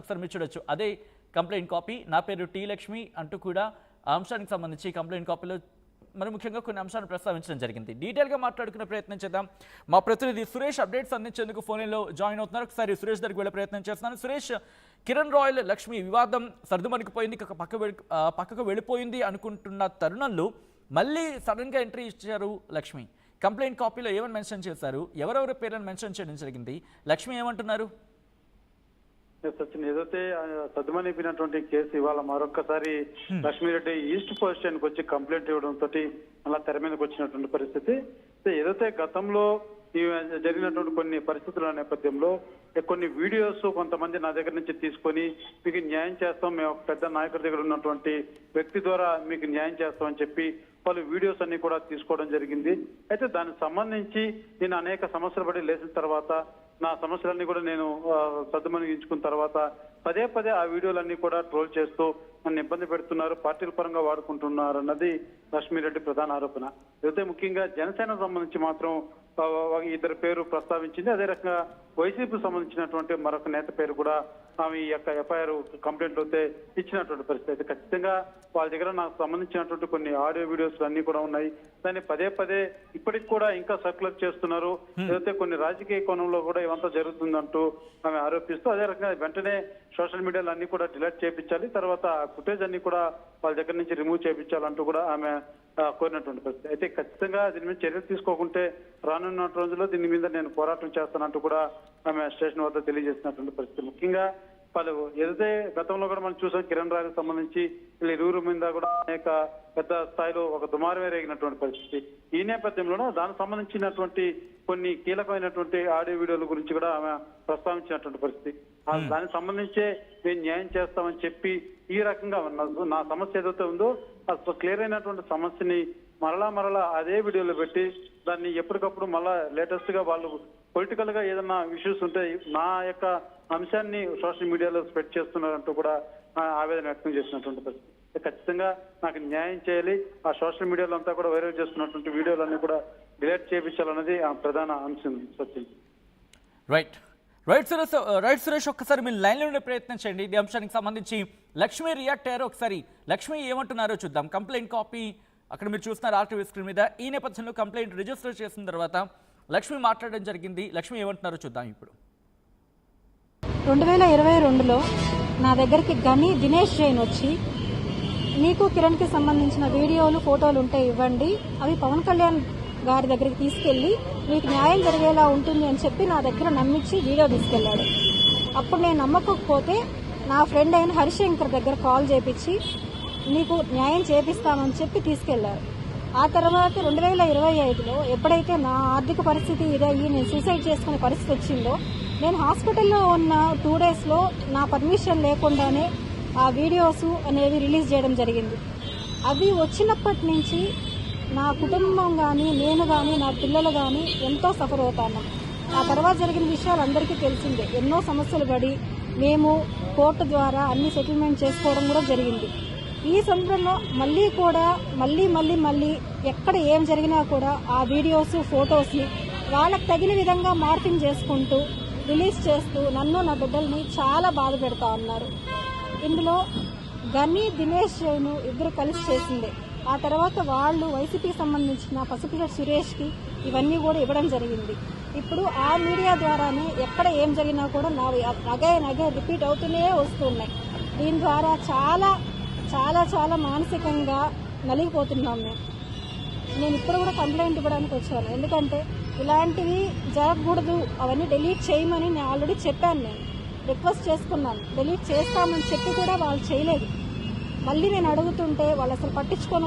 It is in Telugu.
ఒకసారి మీరు చూడొచ్చు. అదే కంప్లైంట్ కాపీ. నా పేరు టీ లక్ష్మి అంటూ కూడా ఆ అంశానికి సంబంధించి కంప్లైంట్ కాపీలో మరి ముఖ్యంగా కొన్ని అంశాలను ప్రస్తావించడం జరిగింది. డీటెయిల్గా మాట్లాడుకునే ప్రయత్నం చేద్దాం. మా ప్రతినిధి సురేష్ అప్డేట్స్ అందించేందుకు ఫోన్లో జాయిన్ అవుతున్నారు. ఒకసారి సురేష్ దగ్గరికి వెళ్ళే ప్రయత్నం చేస్తున్నాను. సురేష్, కిరణ్ రాయల్ లక్ష్మి వివాదం సర్దుమణికిపోయింది, పక్కకు వెళ్ళిపోయింది అనుకుంటున్న తరుణంలో మళ్ళీ సడన్గా ఎంట్రీ ఇచ్చారు లక్ష్మి. కంప్లైంట్ కాపీలో ఏమని మెన్షన్ చేశారు, ఎవరెవరి పేర్లను మెన్షన్ చేయడం జరిగింది, లక్ష్మి ఏమంటున్నారు? సచిన్, ఏదైతే సద్దుమణిపోయినటువంటి కేసు ఇవాళ మరొకసారి లక్ష్మీరెడ్డి ఈస్ట్ పొజిషన్ కి వచ్చి కంప్లైంట్ ఇవ్వడంతో అలా తెర మీదకి వచ్చినటువంటి పరిస్థితి. ఏదైతే గతంలో జరిగినటువంటి కొన్ని పరిస్థితుల నేపథ్యంలో కొన్ని వీడియోస్ కొంతమంది నా దగ్గర నుంచి తీసుకొని మీకు న్యాయం చేస్తాం, మేము ఒక పెద్ద నాయకుడి దగ్గర ఉన్నటువంటి వ్యక్తి ద్వారా మీకు న్యాయం చేస్తాం అని చెప్పి వాళ్ళు వీడియోస్ అన్ని కూడా తీసుకోవడం జరిగింది. అయితే దానికి సంబంధించి నేను అనేక సమస్యలు పడి లేచిన తర్వాత నా సమస్యలన్నీ కూడా నేను సద్దుమణిగించుకున్న తర్వాత పదే పదే ఆ వీడియోలన్నీ కూడా ట్రోల్ చేస్తూ నన్ను ఇబ్బంది పెడుతున్నారు, పార్టీల పరంగా వాడుకుంటున్నారు అన్నది లక్ష్మీరెడ్డి ప్రధాన ఆరోపణ. అయితే ముఖ్యంగా జనసేనకు సంబంధించి మాత్రం ఇద్దరు పేరు ప్రస్తావించింది. అదే రకంగా వైసీపీకి సంబంధించినటువంటి మరొక నేత పేరు కూడా ఆమె ఈ యొక్క ఎఫ్ఐఆర్ కంప్లైంట్ అయితే ఇచ్చినటువంటి పరిస్థితి. అయితే ఖచ్చితంగా వాళ్ళ దగ్గర నాకు సంబంధించినటువంటి కొన్ని ఆడియో వీడియోస్ అన్ని కూడా ఉన్నాయి. దాన్ని పదే పదే ఇప్పటికి కూడా ఇంకా సర్క్యులర్ చేస్తున్నారు. ఏదైతే కొన్ని రాజకీయ కోణంలో కూడా ఇవంతా జరుగుతుందంటూ ఆమె ఆరోపిస్తూ అదే రకంగా వెంటనే సోషల్ మీడియాలో అన్ని కూడా డిలీట్ చేయించాలి, తర్వాత ఫుటేజ్ అన్ని కూడా వాళ్ళ దగ్గర నుంచి రిమూవ్ చేయించాలంటూ కూడా ఆమె కోరినటువంటి పరిస్థితి. అయితే ఖచ్చితంగా దీని మీద చర్యలు తీసుకోకుంటే రానున్న రోజుల్లో దీని మీద నేను పోరాటం చేస్తానంటూ కూడా ఆమె స్టేషన్ వద్ద తెలియజేసినటువంటి పరిస్థితి. ముఖ్యంగా వాళ్ళు ఏదైతే గతంలో కూడా మనం చూసాం, కిరణ్ రాయలకు సంబంధించి వీళ్ళ ఇరువురు మీద కూడా అనేక పెద్ద స్థాయిలో ఒక దుమారమే రేగినటువంటి పరిస్థితి. ఈ నేపథ్యంలోనూ దానికి సంబంధించినటువంటి కొన్ని కీలకమైనటువంటి ఆడియో వీడియోల గురించి కూడా ఆమె ప్రస్తావించినటువంటి పరిస్థితి. దానికి సంబంధించే మేము న్యాయం చేస్తామని చెప్పి ఈ రకంగా నా సమస్య ఏదైతే ఉందో అసలు క్లియర్ అయినటువంటి సమస్యని మరలా అదే వీడియోలో పెట్టి దాన్ని ఎప్పటికప్పుడు మళ్ళా లేటెస్ట్ గా వాళ్ళు పొలిటికల్ గా ఏదన్నా ఇష్యూస్ ఉంటే నా యొక్క అంశాన్ని సోషల్ మీడియాలో స్ప్రెడ్ చేస్తున్నారంటూ కూడా ఆవేదన వ్యక్తం చేసినటువంటి పరిస్థితి. ఖచ్చితంగా నాకు న్యాయం చేయాలి, ఆ సోషల్ మీడియాలో అంతా కూడా వైరల్ చేస్తున్నటువంటి వీడియోలన్నీ కూడా డిలీట్ చేయించాలన్నది ఆ ప్రధాన అంశం. సచిన్, రైట్ సురేష్, ఒక్కసారి మీరు లైన్లో ఉండే ప్రయత్నం చేయండి. ఈ అంశానికి సంబంధించి లక్ష్మి రియాక్ట్ అయ్యారు. ఒకసారి లక్ష్మి ఏమంటున్నారో చూద్దాం. కంప్లైంట్ కాపీ అక్కడ మీరు చూస్తున్నారు ఆర్టీవీ స్క్రీన్ మీద. ఈ నేపథ్యంలో కంప్లైంట్ రిజిస్టర్ చేసిన తర్వాత లక్ష్మి మాట్లాడడం జరిగింది. లక్ష్మి ఏమంటున్నారో చూద్దాం. ఇప్పుడు 2022లో నా దగ్గరికి గని దినేష్ జైన్ వచ్చి నీకు కిరణ్కి సంబంధించిన వీడియోలు ఫోటోలు ఉంటే ఇవ్వండి, అవి పవన్ కళ్యాణ్ గారి దగ్గరికి తీసుకెళ్లి మీకు న్యాయం జరిగేలా ఉంటుంది అని చెప్పి నా దగ్గర నమ్మించి వీడియో తీసుకెళ్లాడు. అప్పుడు నేను నమ్మకపోతే నా ఫ్రెండ్ అయిన హరిశంకర్ దగ్గర కాల్ చేపించి నీకు న్యాయం చేపిస్తామని చెప్పి తీసుకెళ్లారు. ఆ తర్వాత 2025లో ఎప్పుడైతే నా ఆర్థిక పరిస్థితి ఇదయ్యి నేను సూసైడ్ చేసుకునే పరిస్థితి వచ్చిందో నేను హాస్పిటల్లో ఉన్న 2 డేస్లో నా పర్మిషన్ లేకుండానే ఆ వీడియోస్ అనేవి రిలీజ్ చేయడం జరిగింది. అవి వచ్చినప్పటి నుంచి నా కుటుంబం కానీ నేను కానీ నా పిల్లలు కానీ ఎంతో సఫర్ అవుతాను. ఆ తర్వాత జరిగిన విషయాలు అందరికీ తెలిసిందే. ఎన్నో సమస్యలు పడి మేము కోర్టు ద్వారా అన్ని సెటిల్మెంట్ చేసుకోవడం కూడా జరిగింది. ఈ సందర్భంలో మళ్ళీ ఎక్కడ ఏం జరిగినా కూడా ఆ వీడియోస్ ఫొటోస్ని వాళ్ళకి తగిన విధంగా మార్పింగ్ చేసుకుంటూ రిలీజ్ చేస్తూ నన్ను నా బిడ్డల్ని చాలా బాధ పెడతా ఉన్నారు. ఇందులో గని దినేష్ జైన్ ఇద్దరు కలిసి చేసిందే. ఆ తర్వాత వాళ్ళు వైసీపీకి సంబంధించిన పసుపుల సురేష్కి ఇవన్నీ కూడా ఇవ్వడం జరిగింది. ఇప్పుడు ఆ మీడియా ద్వారానే ఎక్కడ ఏం జరిగినా కూడా నా అగే రిపీట్ అవుతూనే వస్తున్నాయి. దీని ద్వారా చాలా చాలా చాలా మానసికంగా నలిగిపోతున్నాం. నేను ఇప్పుడు కూడా కంప్లైంట్ ఇవ్వడానికి వచ్చాను. ఎందుకంటే ఇలాంటివి జరగకూడదు, అవన్నీ డిలీట్ చేయమని నేను ఆల్రెడీ చెప్పాను. నేను రిక్వెస్ట్ చేసుకున్నాను, డిలీట్ చేస్తామని చెప్పి కూడా వాళ్ళు చేయలేదు. మళ్ళీ నేను అడుగుతుంటే వాళ్ళు అసలు పట్టించుకొని